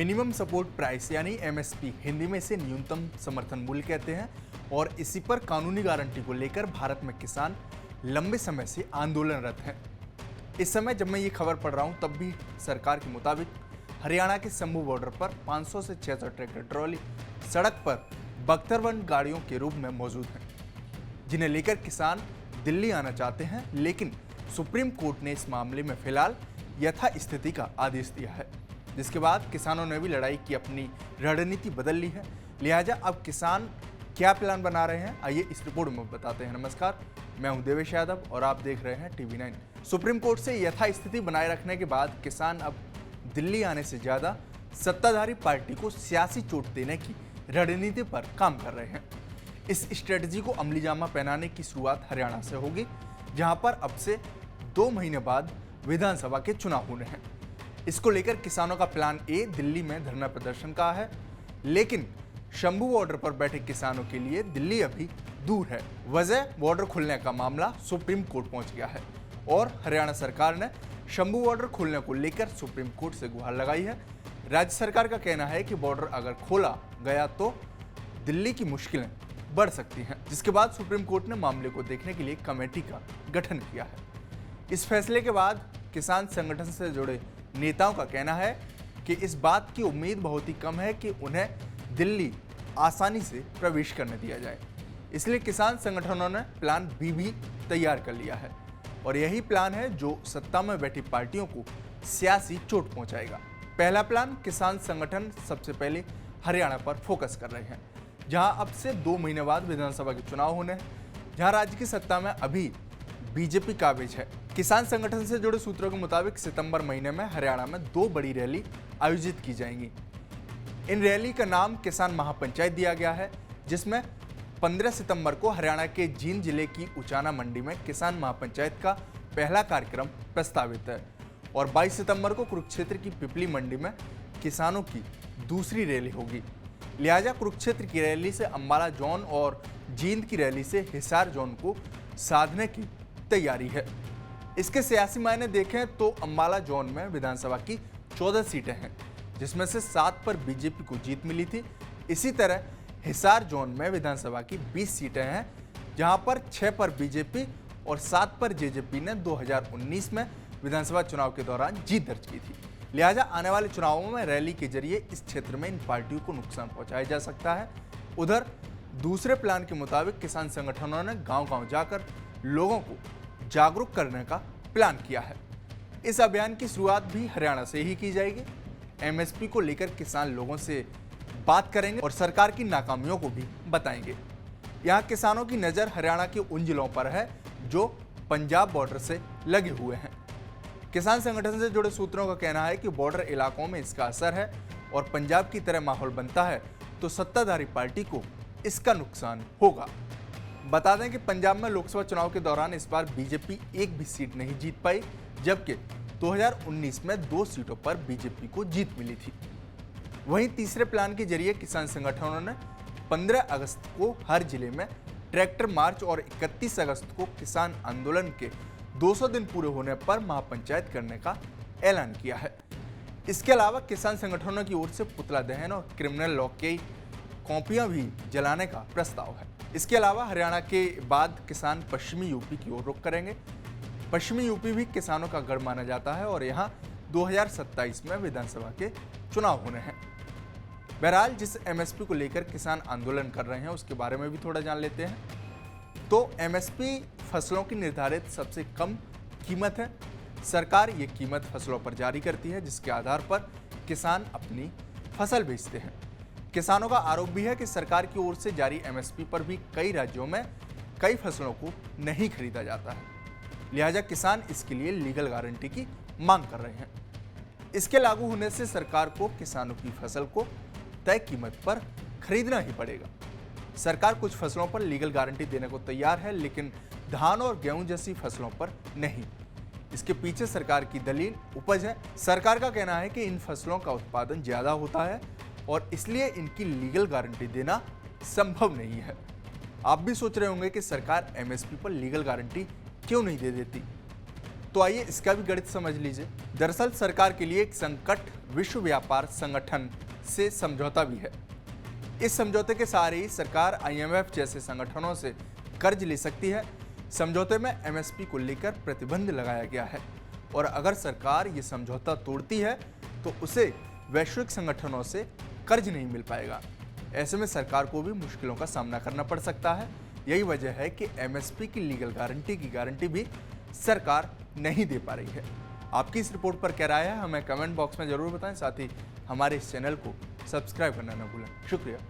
Minimum support price यानी MSP Hindi में इसे न्यूनतम समर्थन मूल्य कहते हैं और इसी पर कानूनी गारंटी को लेकर भारत में किसान लंबे समय से आंदोलनरत हैं। इस समय जब मैं ये खबर पढ़ रहा हूँ तब भी सरकार के मुताबिक हरियाणा के शंभू बॉर्डर पर 500 से 600 ट्रैक्टर ट्रॉली सड़क पर बख्तरबंद गाड़ियों के रूप में मौजूद हैं, जिन्हें लेकर किसान दिल्ली आना चाहते हैं। लेकिन सुप्रीम कोर्ट ने इस मामले में फिलहाल यथास्थिति का आदेश दिया है, जिसके बाद किसानों ने भी लड़ाई की अपनी रणनीति बदल ली है। लिहाजा अब किसान क्या प्लान बना रहे हैं, आइए इस रिपोर्ट में बताते हैं। नमस्कार, मैं हूं देवेश यादव और आप देख रहे हैं TV9। सुप्रीम कोर्ट से यथास्थिति बनाए रखने के बाद किसान अब दिल्ली आने से ज्यादा सत्ताधारी पार्टी को सियासी चोट देने की रणनीति पर काम कर रहे हैं। इस स्ट्रेटजी को अमली जामा पहनाने की शुरुआत हरियाणा से होगी, जहां पर अब से 2 महीने बाद विधानसभा के चुनाव होने हैं। इसको लेकर किसानों का प्लान ए दिल्ली में धरना प्रदर्शन का है, लेकिन शंभू बॉर्डर पर बैठे किसानों के लिए दिल्ली अभी दूर है। वजह बॉर्डर खुलने का मामला सुप्रीम कोर्ट पहुंच गया है और हरियाणा सरकार ने शंभू बॉर्डर खोलने को लेकर सुप्रीम कोर्ट से गुहार लगाई है। राज्य सरकार का कहना है कि बॉर्डर अगर खोला गया तो दिल्ली की मुश्किलें बढ़ सकती हैं, जिसके बाद सुप्रीम कोर्ट ने मामले को देखने के लिए कमेटी का गठन किया है। इस फैसले के बाद किसान संगठन से जुड़े नेताओं का कहना है कि इस बात की उम्मीद बहुत ही कम है कि उन्हें दिल्ली आसानी से प्रवेश करने दिया जाए। इसलिए किसान संगठनों ने प्लान बी भी तैयार कर लिया है और यही प्लान है जो सत्ता में बैठी पार्टियों को सियासी चोट पहुंचाएगा। पहला प्लान, किसान संगठन सबसे पहले हरियाणा पर फोकस कर रहे हैं, जहां अब से 2 महीने बाद विधानसभा के चुनाव होने हैं, जहां राज्य की सत्ता में अभी बीजेपी काबिज है। किसान संगठन से जुड़े सूत्रों के मुताबिक सितंबर महीने में हरियाणा में 2 बड़ी रैली आयोजित की जाएंगी। इन रैली का नाम किसान महापंचायत दिया गया है, जिसमें 15 सितंबर को हरियाणा के जींद जिले की उचाना मंडी में किसान महापंचायत का पहला कार्यक्रम प्रस्तावित है और 22 सितंबर को कुरुक्षेत्र की पिपली मंडी में किसानों की दूसरी रैली होगी। लिहाजा कुरुक्षेत्र की रैली से अंबाला जोन और जींद की रैली से हिसार जोन को साधने की तैयारी है। इसके सियासी मायने देखें तो अंबाला जोन में विधानसभा की 14 सीटें हैं, जिसमें से 7 पर बीजेपी को जीत मिली थी। इसी तरह हिसार जोन में विधानसभा की 20 सीटें हैं, जहां पर 6 पर बीजेपी और 7 पर जेजेपी ने 2019 में विधानसभा चुनाव के दौरान जीत दर्ज की थी। लिहाजा आने वाले चुनावों में रैली के जरिए इस क्षेत्र में इन पार्टियों को नुकसान पहुंचाया जा सकता है। उधर दूसरे प्लान के मुताबिक किसान संगठनों ने गांव-गांव जाकर लोगों को जागरूक करने का प्लान किया है। इस अभियान की शुरुआत भी हरियाणा से ही की जाएगी। एमएसपी को लेकर किसान लोगों से बात करेंगे और सरकार की नाकामियों को भी बताएंगे। यहाँ किसानों की नज़र हरियाणा के उन जिलों पर है जो पंजाब बॉर्डर से लगे हुए हैं। किसान संगठन से जुड़े सूत्रों का कहना है कि बॉर्डर इलाकों में इसका असर है और पंजाब की तरह माहौल बनता है तो सत्ताधारी पार्टी को इसका नुकसान होगा। बता दें कि पंजाब में लोकसभा चुनाव के दौरान इस बार बीजेपी एक भी सीट नहीं जीत पाई, जबकि 2019 में 2 सीटों पर बीजेपी को जीत मिली थी। वहीं तीसरे प्लान के जरिए किसान संगठनों ने 15 अगस्त को हर जिले में ट्रैक्टर मार्च और 31 अगस्त को किसान आंदोलन के 200 दिन पूरे होने पर महापंचायत करने का ऐलान किया है। इसके अलावा किसान संगठनों की ओर से पुतला दहन और क्रिमिनल लॉ की कॉपियां भी जलाने का प्रस्ताव है। इसके अलावा हरियाणा के बाद किसान पश्चिमी यूपी की ओर रुख करेंगे। पश्चिमी यूपी भी किसानों का गढ़ माना जाता है और यहाँ 2027 में विधानसभा के चुनाव होने हैं। बहरहाल जिस एमएसपी को लेकर किसान आंदोलन कर रहे हैं उसके बारे में भी थोड़ा जान लेते हैं। तो एमएसपी फसलों की निर्धारित सबसे कम कीमत है। सरकार ये कीमत फसलों पर जारी करती है, जिसके आधार पर किसान अपनी फसल बेचते हैं। किसानों का आरोप भी है कि सरकार की ओर से जारी एमएसपी पर भी कई राज्यों में कई फसलों को नहीं खरीदा जाता है। लिहाजा किसान इसके लिए लीगल गारंटी की मांग कर रहे हैं। इसके लागू होने से सरकार को किसानों की फसल को तय कीमत पर खरीदना ही पड़ेगा। सरकार कुछ फसलों पर लीगल गारंटी देने को तैयार है, लेकिन धान और गेहूं जैसी फसलों पर नहीं। इसके पीछे सरकार की दलील उपज है। सरकार का कहना है कि इन फसलों का उत्पादन ज्यादा होता है और इसलिए इनकी लीगल गारंटी देना संभव नहीं है। आप भी सोच रहे होंगे कि सरकार एमएसपी पर लीगल गारंटी क्यों नहीं दे देती, तो आइए इसका भी गणित समझ लीजिए। दरअसल सरकार के लिए एक संकट विश्व व्यापार संगठन से समझौता भी है। इस समझौते के सहारे ही सरकार IMF जैसे संगठनों से कर्ज ले सकती है। समझौते में MSP को लेकर प्रतिबंध लगाया गया है और अगर सरकार ये समझौता तोड़ती है तो उसे वैश्विक संगठनों से कर्ज नहीं मिल पाएगा। ऐसे में सरकार को भी मुश्किलों का सामना करना पड़ सकता है। यही वजह है कि MSP की लीगल गारंटी भी सरकार नहीं दे पा रही है। आपकी इस रिपोर्ट पर क्या राय है, हमें कमेंट बॉक्स में जरूर बताएं। साथ ही हमारे इस चैनल को सब्सक्राइब करना न भूलें। शुक्रिया।